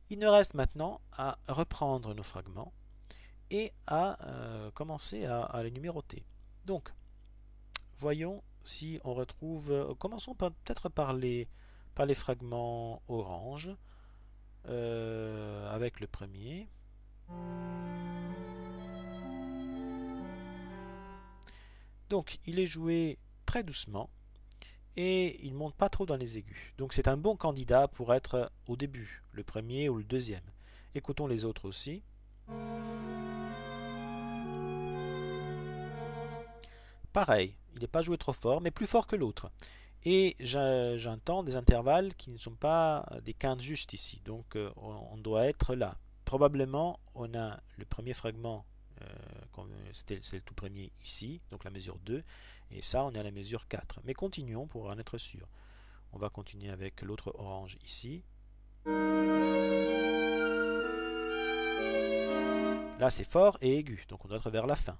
Il nous reste maintenant à reprendre nos fragments et à commencer à les numéroter. Donc, voyons si on retrouve... commençons peut-être par les fragments orange, avec le premier. Donc, il est joué très doucement et il ne monte pas trop dans les aigus. Donc, c'est un bon candidat pour être au début, le premier ou le deuxième. Écoutons les autres aussi. Pareil, il n'est pas joué trop fort, mais plus fort que l'autre. Et j'entends des intervalles qui ne sont pas des quintes justes ici. Donc on doit être là. Probablement, on a le premier fragment, c'est le tout premier ici, donc la mesure 2. Et ça, on est à la mesure 4. Mais continuons pour en être sûr. On va continuer avec l'autre orange ici. Là, c'est fort et aigu, donc on doit être vers la fin.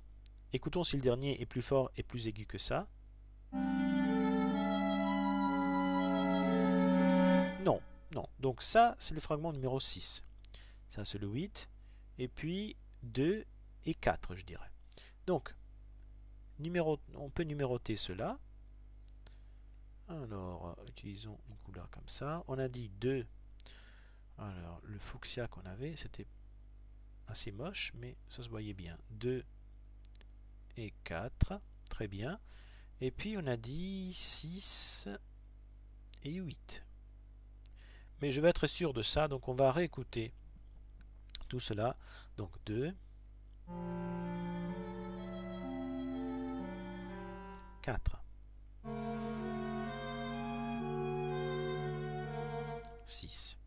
Écoutons si le dernier est plus fort et plus aigu que ça. Non, non. Donc ça, c'est le fragment numéro 6. Ça, c'est le 8. Et puis 2 et 4, je dirais. Donc, on peut numéroter cela. Alors, utilisons une couleur comme ça. On a dit 2. Alors, le fuchsia qu'on avait, c'était assez moche, mais ça se voyait bien. 2 et 4. Très bien. Et puis, on a dit 6 et 8. Mais je vais être sûr de ça, donc on va réécouter tout cela. Donc 2, 4, 6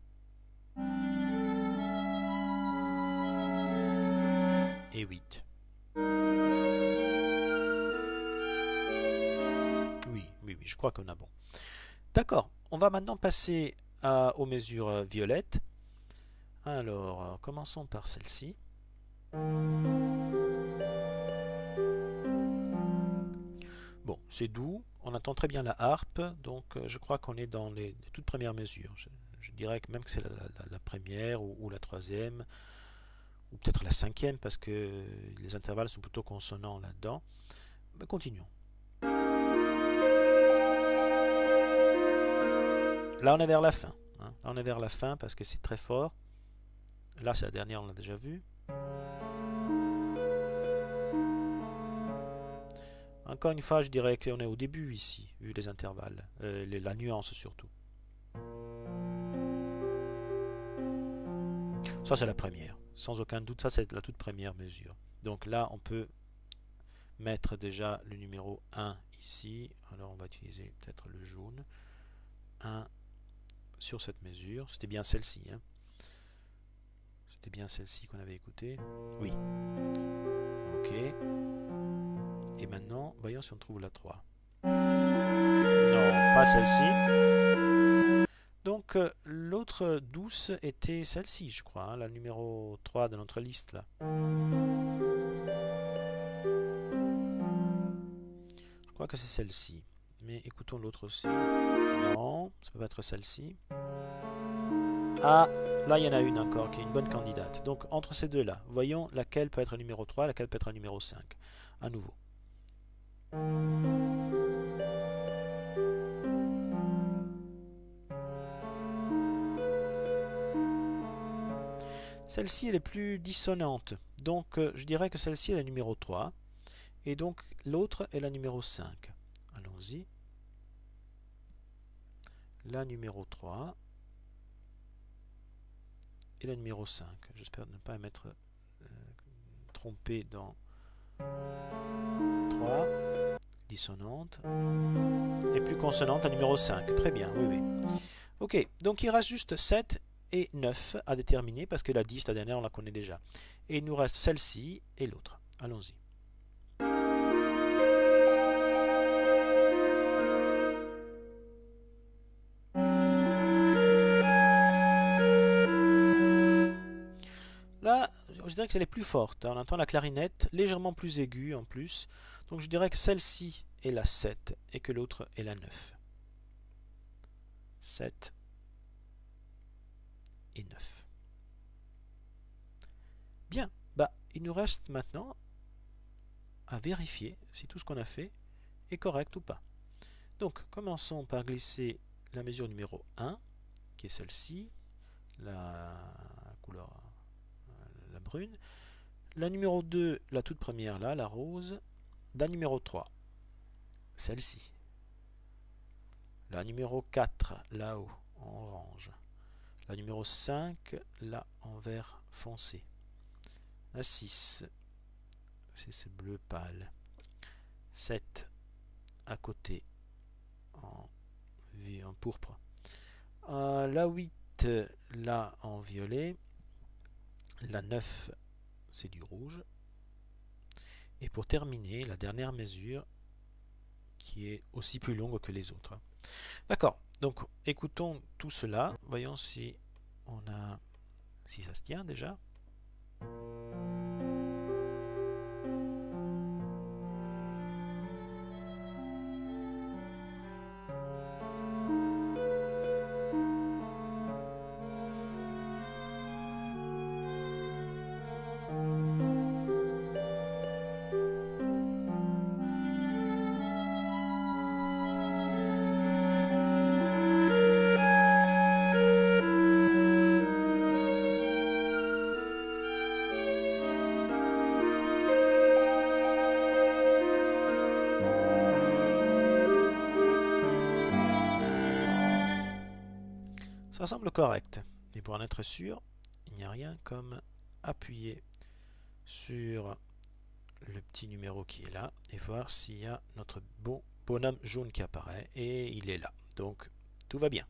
et 8. Oui, oui, oui, je crois qu'on a bon. D'accord, on va maintenant passer aux mesures violettes. Alors, commençons par celle-ci. Bon, c'est doux, on entend très bien la harpe, donc je crois qu'on est dans les toutes premières mesures. Je dirais que même que c'est la première ou la troisième, ou peut-être la cinquième, parce que les intervalles sont plutôt consonants là-dedans. Mais continuons. Là, on est vers la fin. Hein. Là, on est vers la fin parce que c'est très fort. Là, c'est la dernière, on l'a déjà vu. Encore une fois, je dirais qu'on est au début ici, vu les intervalles, la nuance surtout. Ça, c'est la première. Sans aucun doute, ça, c'est la toute première mesure. Donc là, on peut mettre déjà le numéro 1 ici. Alors, on va utiliser peut-être le jaune. 1 sur cette mesure. C'était bien celle-ci. Hein. C'était bien celle-ci qu'on avait écoutée. Oui. Ok. Et maintenant, voyons si on trouve la 3. Non, pas celle-ci. Donc, l'autre douce était celle-ci, je crois. Hein, la numéro 3 de notre liste, là. Je crois que c'est celle-ci. Mais écoutons l'autre aussi. Non, ça peut pas être celle-ci. Ah, là il y en a une encore qui est une bonne candidate. Donc entre ces deux-là, voyons laquelle peut être numéro 3, laquelle peut être numéro 5. À nouveau. Celle-ci elle est plus dissonante. Donc je dirais que celle-ci est la numéro 3. Et donc l'autre est la numéro 5. Allons-y. La numéro 3 et la numéro 5. J'espère ne pas m'être trompé dans 3. Dissonante. Et plus consonante, la numéro 5. Très bien, oui, oui. Ok, donc il reste juste 7 et 9 à déterminer, parce que la 10, la dernière, on la connaît déjà. Et il nous reste celle-ci et l'autre. Allons-y. Là, je dirais que c'est les plus fortes. On entend la clarinette légèrement plus aiguë en plus. Donc je dirais que celle-ci est la 7 et que l'autre est la 9. 7 et 9. Bien, bah, il nous reste maintenant à vérifier si tout ce qu'on a fait est correct ou pas. Donc, commençons par glisser la mesure numéro 1, qui est celle-ci, la couleur la brune. La numéro 2, la toute première là, la rose. La numéro 3, celle-ci. La numéro 4, là-haut, en orange. La numéro 5, là, en vert foncé. La 6, c'est ce bleu pâle. 7, à côté, en pourpre. La 8, là, en violet. La 9, c'est du rouge. Et pour terminer, la dernière mesure, qui est aussi plus longue que les autres. D'accord, donc écoutons tout cela. Voyons si si ça se tient déjà. Ça semble correct, mais pour en être sûr, il n'y a rien comme appuyer sur le petit numéro qui est là et voir s'il y a notre bonhomme jaune qui apparaît, et il est là. Donc tout va bien.